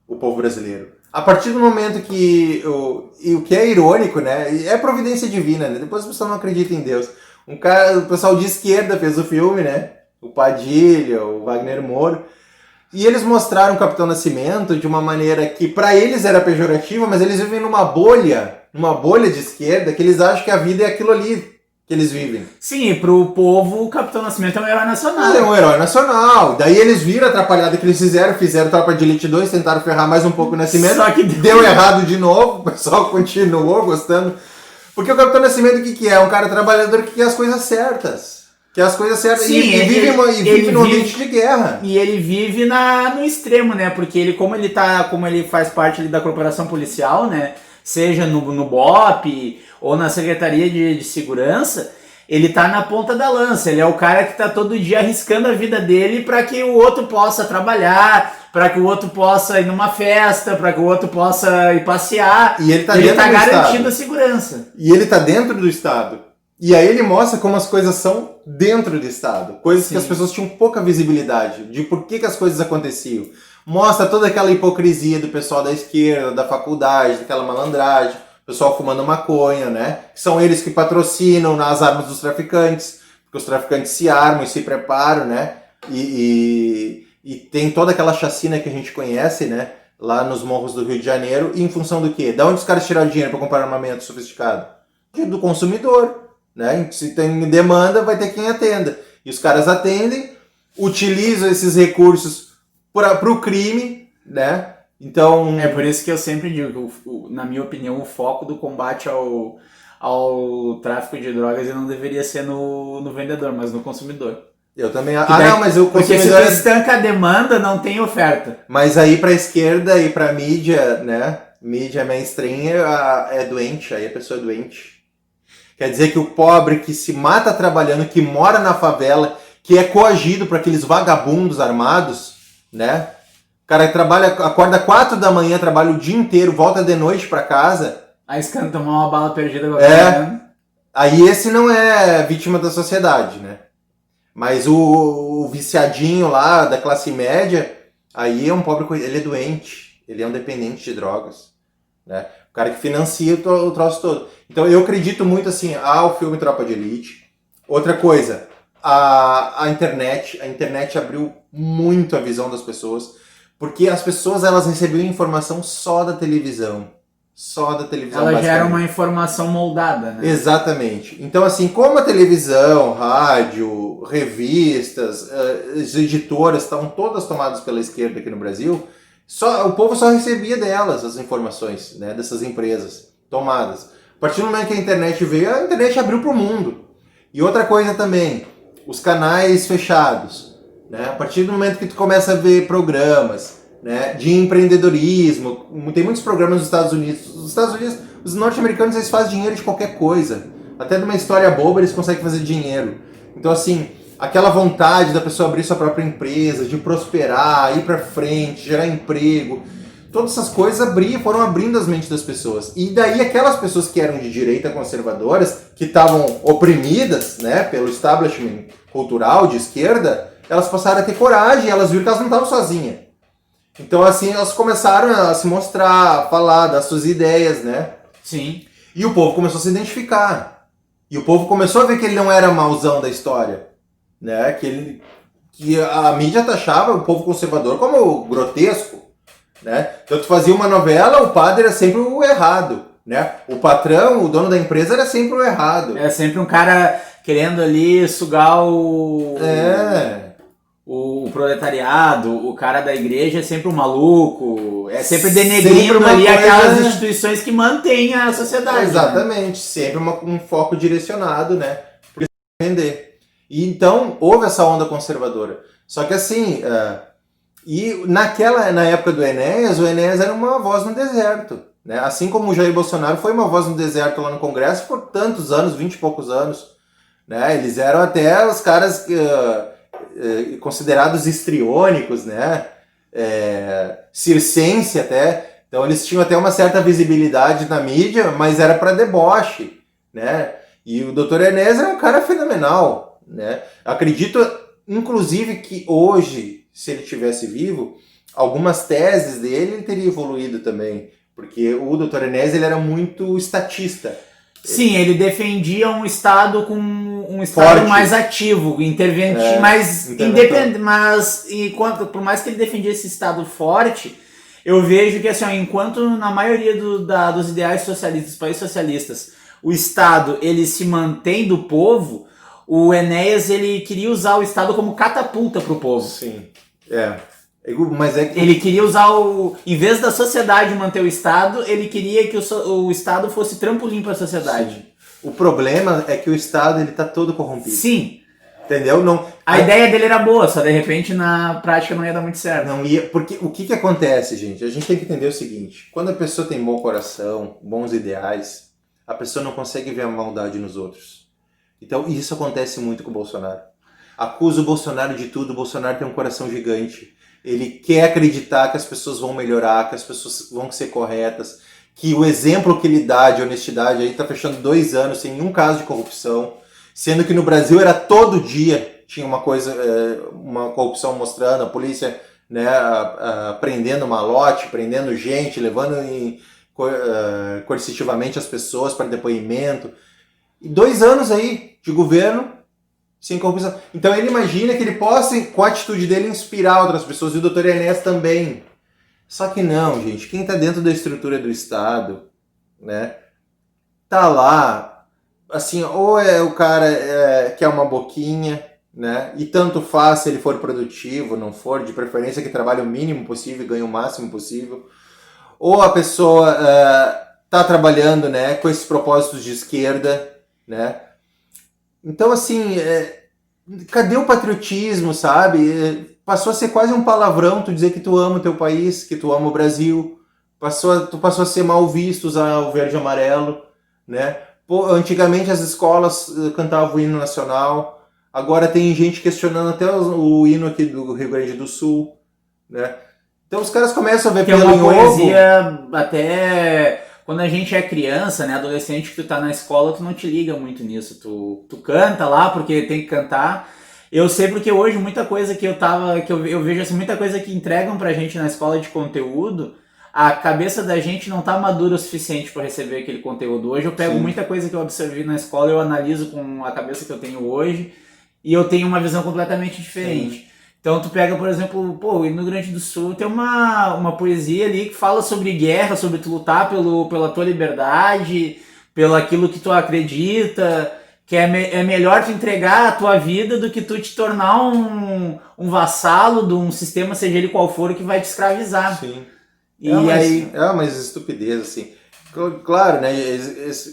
o povo brasileiro. A partir do momento que... o que é irônico, né? É providência divina, né? Depois o pessoal não acredita em Deus. O pessoal de esquerda fez o filme, né? O Padilha, o Wagner Moura. E eles mostraram o Capitão Nascimento de uma maneira que para eles era pejorativa, mas eles vivem numa bolha de esquerda, que eles acham que a vida é aquilo ali que eles vivem. Sim, e pro povo o Capitão Nascimento é um herói nacional. É um herói nacional. Daí eles viram a atrapalhada que eles fizeram Tropa de Elite 2, tentaram ferrar mais um pouco o Nascimento. Só que deu errado de novo, o pessoal continuou gostando. Porque o Capitão Nascimento o que é? Um cara trabalhador que quer as coisas certas. Que as coisas certas. Sim, e vive num ambiente de guerra. E ele vive no extremo, né? Porque ele, como ele faz parte ali da corporação policial, né? Seja no BOP ou na Secretaria de Segurança, ele tá na ponta da lança. Ele é o cara que tá todo dia arriscando a vida dele para que o outro possa trabalhar, para que o outro possa ir numa festa, para que o outro possa ir passear. E ele tá garantindo a segurança. E ele tá dentro do Estado. E aí ele mostra como as coisas são dentro do Estado. Coisas que as pessoas tinham pouca visibilidade de por que as coisas aconteciam. Mostra toda aquela hipocrisia do pessoal da esquerda, da faculdade, daquela malandragem, o pessoal fumando maconha, né? Que são eles que patrocinam as armas dos traficantes, porque os traficantes se armam e se preparam, né? E tem toda aquela chacina que a gente conhece, né? lá nos morros do Rio de Janeiro, e em função do quê? Da onde os caras tiraram dinheiro para comprar armamento sofisticado? Do consumidor, né? Se tem demanda, vai ter quem atenda. E os caras atendem, utilizam esses recursos para o crime, né? Então... É por isso que eu sempre digo que, na minha opinião, o foco do combate ao tráfico de drogas não deveria ser no vendedor, mas no consumidor. Eu também... não, mas o consumidor... Porque se tu estanca a demanda, não tem oferta. Mas aí pra esquerda e pra mídia, né? Mídia mainstream é doente, aí a pessoa é doente. Quer dizer que o pobre que se mata trabalhando, que mora na favela, que é coagido por aqueles vagabundos armados, né? O cara trabalha, acorda 4 da manhã, trabalha o dia inteiro, volta de noite pra casa. Aí esse cara tomar uma bala perdida. Aí esse não é vítima da sociedade, né? Mas o viciadinho lá da classe média, aí é um pobre, ele é doente, ele é um dependente de drogas, né? O cara que financia o troço todo. Então eu acredito muito assim, ao filme Tropa de Elite. Outra coisa, a internet abriu muito a visão das pessoas, porque as pessoas elas recebiam informação só da televisão. Ela já era uma informação moldada, né? Exatamente. Então, assim, como a televisão, rádio, revistas, as editoras estão todas tomadas pela esquerda aqui no Brasil, o povo só recebia delas as informações, né, dessas empresas tomadas. A partir do momento que a internet veio, a internet abriu para o mundo. E outra coisa também, os canais fechados, né? A partir do momento que tu começa a ver programas, né, de empreendedorismo, tem muitos programas nos Estados Unidos. Os Estados Unidos, os norte-americanos, eles fazem dinheiro de qualquer coisa. Até numa história boba eles conseguem fazer dinheiro. Então, assim, aquela vontade da pessoa abrir sua própria empresa, de prosperar, ir pra frente, gerar emprego, todas essas coisas foram abrindo as mentes das pessoas. E daí aquelas pessoas que eram de direita conservadoras, que estavam oprimidas, né, pelo establishment cultural de esquerda, elas passaram a ter coragem, elas viram que elas não estavam sozinhas. Então, assim, elas começaram a se mostrar, a falar das suas ideias, né? Sim. E o povo começou a se identificar. E o povo começou a ver que ele não era mauzão da história, né? Que a mídia taxava o povo conservador como grotesco, né? Então, tu fazia uma novela, o padre era sempre o errado, né? O patrão, o dono da empresa era sempre o errado. É sempre um cara querendo ali sugar o proletariado, o cara da igreja é sempre um maluco, é sempre denegrindo ali aquelas instituições que mantêm a sociedade. Exatamente, né? Sempre um foco direcionado, né? Para vender. E então houve essa onda conservadora. Só que assim, na época do Enéas, o Enéas era uma voz no deserto, né? Assim como o Jair Bolsonaro foi uma voz no deserto lá no Congresso por tantos anos, 20 e poucos anos, né? Eles eram até os caras considerados histriônicos, né? Circense até. Então eles tinham até uma certa visibilidade na mídia, mas era para deboche, né? E o Dr. Enéas era um cara fenomenal, né? Acredito, inclusive, que hoje, se ele estivesse vivo, algumas teses dele ele teria evoluído também, porque o Dr. Enéas ele era muito estatista. Sim, ele defendia um Estado com um Estado forte, mais ativo, interventivo, mais independente, mas por mais que ele defendia esse Estado forte, eu vejo que assim, enquanto na maioria dos ideais socialistas, países socialistas, o Estado ele se mantém do povo, o Enéas ele queria usar o Estado como catapulta para o povo. Sim, mas ele queria usar em vez da sociedade manter o Estado, ele queria que o Estado fosse trampolim para a sociedade. Sim. O problema é que o Estado ele tá todo corrompido. Sim. Entendeu? A ideia dele era boa, só de repente na prática não ia dar muito certo. Não ia, porque o que acontece, gente? A gente tem que entender o seguinte: quando a pessoa tem bom coração, bons ideais, a pessoa não consegue ver a maldade nos outros. Então isso acontece muito com o Bolsonaro. Acusa o Bolsonaro de tudo, o Bolsonaro tem um coração gigante. Ele quer acreditar que as pessoas vão melhorar, que as pessoas vão ser corretas, que o exemplo que ele dá de honestidade aí tá fechando 2 anos sem nenhum caso de corrupção, sendo que no Brasil era todo dia tinha uma corrupção mostrando, a polícia, né, prendendo malote, prendendo gente, levando coercitivamente as pessoas para depoimento. E 2 anos aí de governo sem corrupção. Então ele imagina que ele possa, com a atitude dele, inspirar outras pessoas, e o Dr. Enéas também. Só que não, gente. Quem está dentro da estrutura do Estado, né, tá lá, assim, ou é o cara que é uma boquinha, né, e tanto faz se ele for produtivo, não for, de preferência que trabalhe o mínimo possível e ganhe o máximo possível, ou a pessoa tá trabalhando, né, com esses propósitos de esquerda, né. Então, assim, cadê o patriotismo, sabe? Passou a ser quase um palavrão tu dizer que tu ama o teu país, que tu ama o Brasil. Tu passou a ser mal visto usar o verde e amarelo, né? Pô, antigamente as escolas cantavam o hino nacional, agora tem gente questionando até o hino aqui do Rio Grande do Sul, né? Então os caras começam a ver pelo em ovo. Que é uma poesia até... Quando a gente é criança, né, adolescente, que tu tá na escola, tu não te liga muito nisso. Tu canta lá porque tem que cantar. Eu sei porque hoje muita coisa que eu vejo assim, muita coisa que entregam pra gente na escola de conteúdo, a cabeça da gente não tá madura o suficiente para receber aquele conteúdo. Hoje eu pego muita coisa que eu observei na escola, eu analiso com a cabeça que eu tenho hoje e eu tenho uma visão completamente diferente. Sim. Então tu pega, por exemplo, no Rio Grande do Sul tem uma poesia ali que fala sobre guerra, sobre tu lutar pela tua liberdade, pelo aquilo que tu acredita, que é melhor tu entregar a tua vida do que tu te tornar um vassalo de um sistema, seja ele qual for, que vai te escravizar. Sim. E aí... É uma estupidez, assim. Claro, né,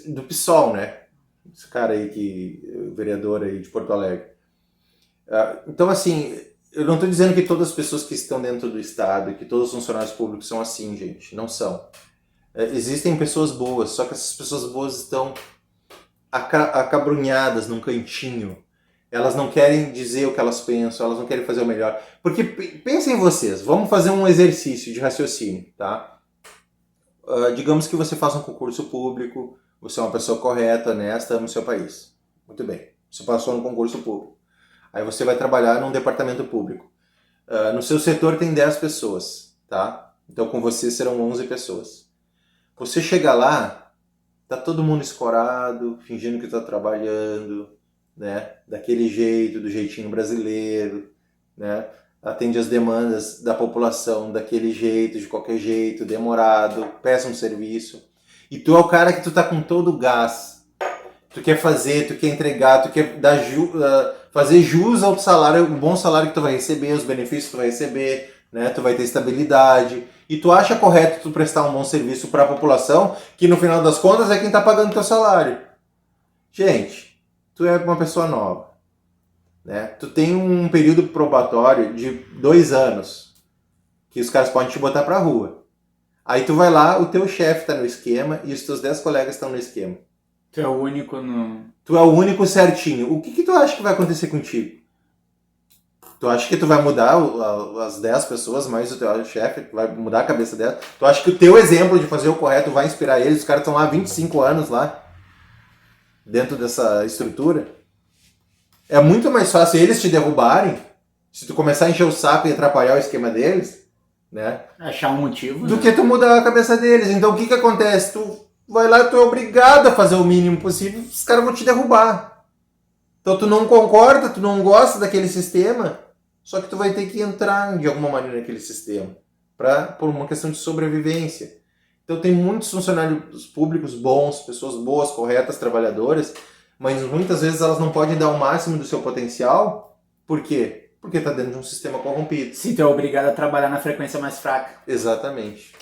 do PSOL, né, esse cara aí, o vereador aí de Porto Alegre. Então, assim... Eu não estou dizendo que todas as pessoas que estão dentro do Estado, que todos os funcionários públicos são assim, gente. Não são. Existem pessoas boas, só que essas pessoas boas estão acabrunhadas num cantinho. Elas não querem dizer o que elas pensam, elas não querem fazer o melhor. Porque, pensem em vocês, vamos fazer um exercício de raciocínio, tá? Digamos que você faça um concurso público, você é uma pessoa correta, honesta, ama o seu país. Muito bem, você passou no concurso público. Aí você vai trabalhar num departamento público. No seu setor tem 10 pessoas, tá? Então com você serão 11 pessoas. Você chega lá, tá todo mundo escorado, fingindo que tá trabalhando, né? Daquele jeito, do jeitinho brasileiro, né? Atende as demandas da população daquele jeito, de qualquer jeito, demorado, péssimo serviço. E tu é o cara que tu tá com todo o gás. Tu quer fazer, tu quer entregar, tu quer dar fazer jus ao salário, o bom salário que tu vai receber, os benefícios que tu vai receber, né? Tu vai ter estabilidade. E tu acha correto tu prestar um bom serviço para a população, que no final das contas é quem tá pagando teu salário. Gente, tu é uma pessoa nova, né? Tu tem um período probatório de 2 anos, que os caras podem te botar pra rua. Aí tu vai lá, o teu chefe tá no esquema e os teus 10 colegas estão no esquema. Tu é o único no... Tu é o único certinho. O que tu acha que vai acontecer contigo? Tu acha que tu vai mudar as 10 pessoas, mais o teu chefe, vai mudar a cabeça dela? Tu acha que o teu exemplo de fazer o correto vai inspirar eles? Os caras estão lá há 25 anos lá, dentro dessa estrutura. É muito mais fácil eles te derrubarem, se tu começar a encher o saco e atrapalhar o esquema deles, né? Achar um motivo, do que tu mudar a cabeça deles. Então o que acontece? Tu vai lá e tu é obrigado a fazer o mínimo possível, os caras vão te derrubar. Então tu não concorda, tu não gosta daquele sistema, só que tu vai ter que entrar de alguma maneira naquele sistema, por uma questão de sobrevivência. Então tem muitos funcionários públicos bons, pessoas boas, corretas, trabalhadoras, mas muitas vezes elas não podem dar o máximo do seu potencial. Por quê? Porque está dentro de um sistema corrompido. Sim, tu é obrigado a trabalhar na frequência mais fraca. Exatamente.